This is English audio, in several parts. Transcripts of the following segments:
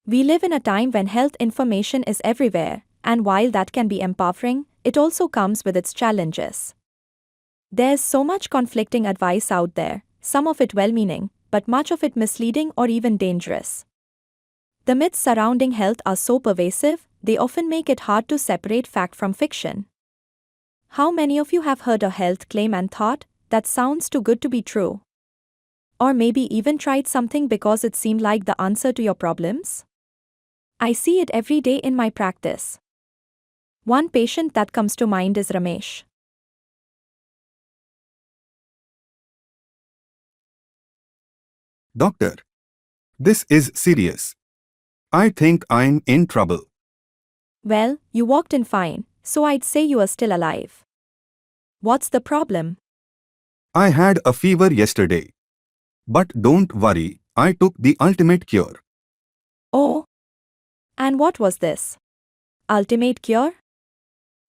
We live in a time when health information is everywhere, and while that can be empowering, it also comes with its challenges. There's so much conflicting advice out there, some of it well-meaning, but much of it misleading or even dangerous. The myths surrounding health are so pervasive, they often make it hard to separate fact from fiction. How many of you have heard a health claim and thought, that sounds too good to be true? Or maybe even tried something because it seemed like the answer to your problems? I see it every day in my practice. One patient that comes to mind is Ramesh. Doctor, this is serious. I think I'm in trouble. Well, you walked in fine, so I'd say you are still alive. What's the problem? I had a fever yesterday. But don't worry, I took the ultimate cure. Oh. And what was this? Ultimate cure?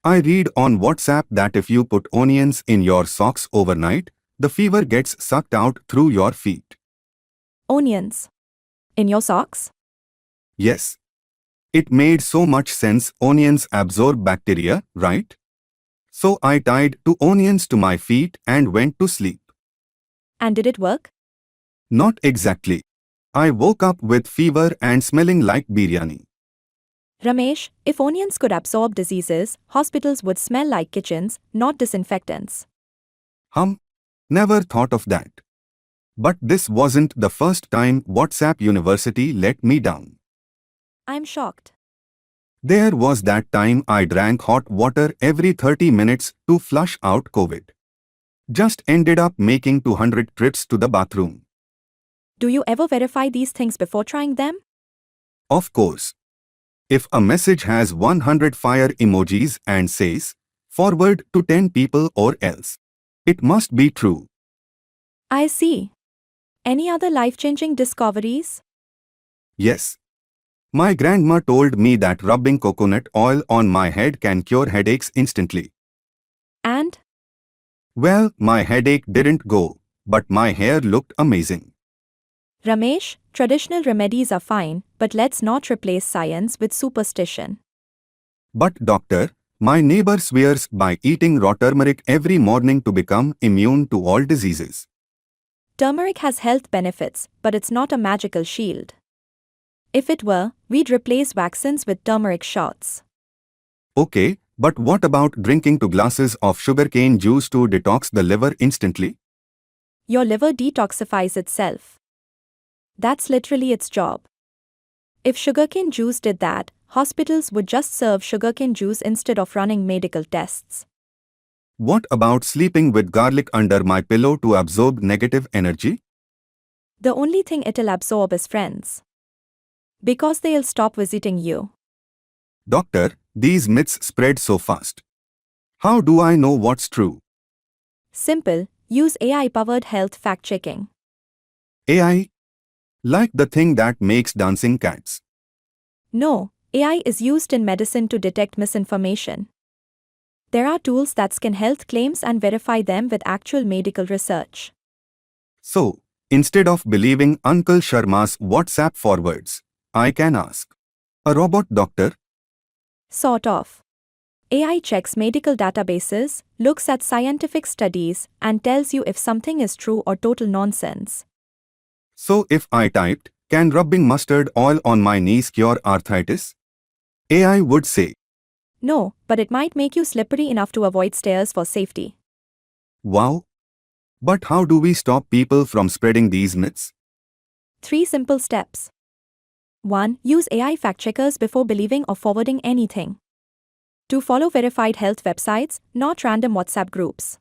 I read on WhatsApp that if you put onions in your socks overnight, the fever gets sucked out through your feet. Onions. In your socks? Yes. It made so much sense. Onions absorb bacteria, right? So I tied 2 onions to my feet and went to sleep. And did it work? Not exactly. I woke up with fever and smelling like biryani. Ramesh, if onions could absorb diseases, hospitals would smell like kitchens, not disinfectants. Never thought of that. But this wasn't the first time WhatsApp University let me down. I'm shocked. There was that time I drank hot water every 30 minutes to flush out COVID. Just ended up making 200 trips to the bathroom. Do you ever verify these things before trying them? Of course. If a message has 100 fire emojis and says, forward to 10 people or else, it must be true. I see. Any other life-changing discoveries? Yes. My grandma told me that rubbing coconut oil on my head can cure headaches instantly. And? Well, my headache didn't go, but my hair looked amazing. Ramesh, traditional remedies are fine, but let's not replace science with superstition. But doctor, my neighbor swears by eating raw turmeric every morning to become immune to all diseases. Turmeric has health benefits, but it's not a magical shield. If it were, we'd replace vaccines with turmeric shots. Okay, but what about drinking 2 glasses of sugarcane juice to detox the liver instantly? Your liver detoxifies itself. That's literally its job. If sugarcane juice did that, hospitals would just serve sugarcane juice instead of running medical tests. What about sleeping with garlic under my pillow to absorb negative energy? The only thing it'll absorb is friends. Because they'll stop visiting you. Doctor, these myths spread so fast. How do I know what's true? Simple, use AI-powered health fact-checking. AI? Like the thing that makes dancing cats. No, AI is used in medicine to detect misinformation. There are tools that scan health claims and verify them with actual medical research. So, instead of believing Uncle Sharma's WhatsApp forwards, I can ask a robot doctor. Sort of. AI checks medical databases, looks at scientific studies, and tells you if something is true or total nonsense. So if I typed, can rubbing mustard oil on my knees cure arthritis? AI would say, No, but it might make you slippery enough to avoid stairs for safety. wow. But how do we stop people from spreading these myths? 3 simple steps. 1. Use AI fact-checkers before believing or forwarding anything. 2. Follow verified health websites, not random WhatsApp groups.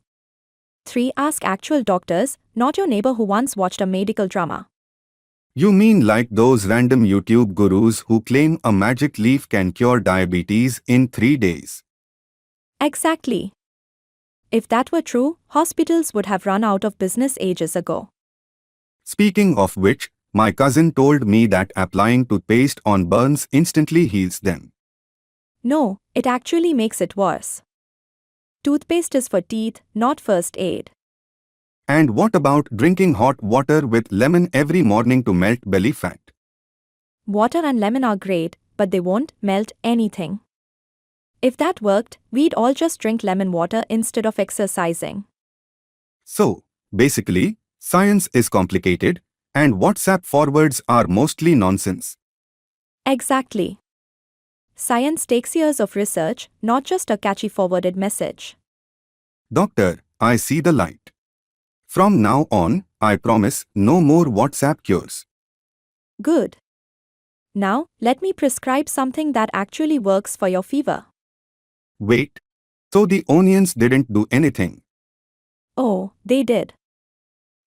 3. Ask actual doctors, not your neighbor who once watched a medical drama. You mean like those random YouTube gurus who claim a magic leaf can cure diabetes in 3 days? Exactly. If that were true, hospitals would have run out of business ages ago. Speaking of which, my cousin told me that applying toothpaste on burns instantly heals them. No, it actually makes it worse. Toothpaste is for teeth, not first aid. And what about drinking hot water with lemon every morning to melt belly fat? Water and lemon are great, but they won't melt anything. If that worked, we'd all just drink lemon water instead of exercising. So, basically, science is complicated, and WhatsApp forwards are mostly nonsense. Exactly. Science takes years of research, not just a catchy forwarded message. Doctor, I see the light. From now on, I promise no more WhatsApp cures. Good. Now, let me prescribe something that actually works for your fever. Wait. So the onions didn't do anything. Oh, they did.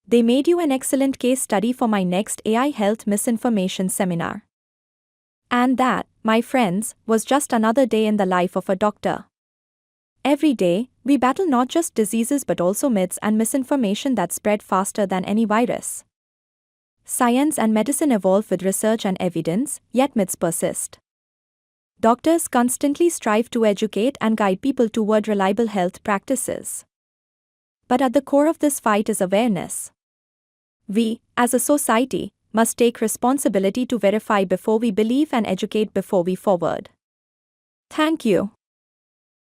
They made you an excellent case study for my next AI health misinformation seminar. And that, my friends, was just another day in the life of a doctor. Every day, we battle not just diseases but also myths and misinformation that spread faster than any virus. Science and medicine evolve with research and evidence, yet myths persist. Doctors constantly strive to educate and guide people toward reliable health practices. But at the core of this fight is awareness. We, as a society, must take responsibility to verify before we believe and educate before we forward. Thank you.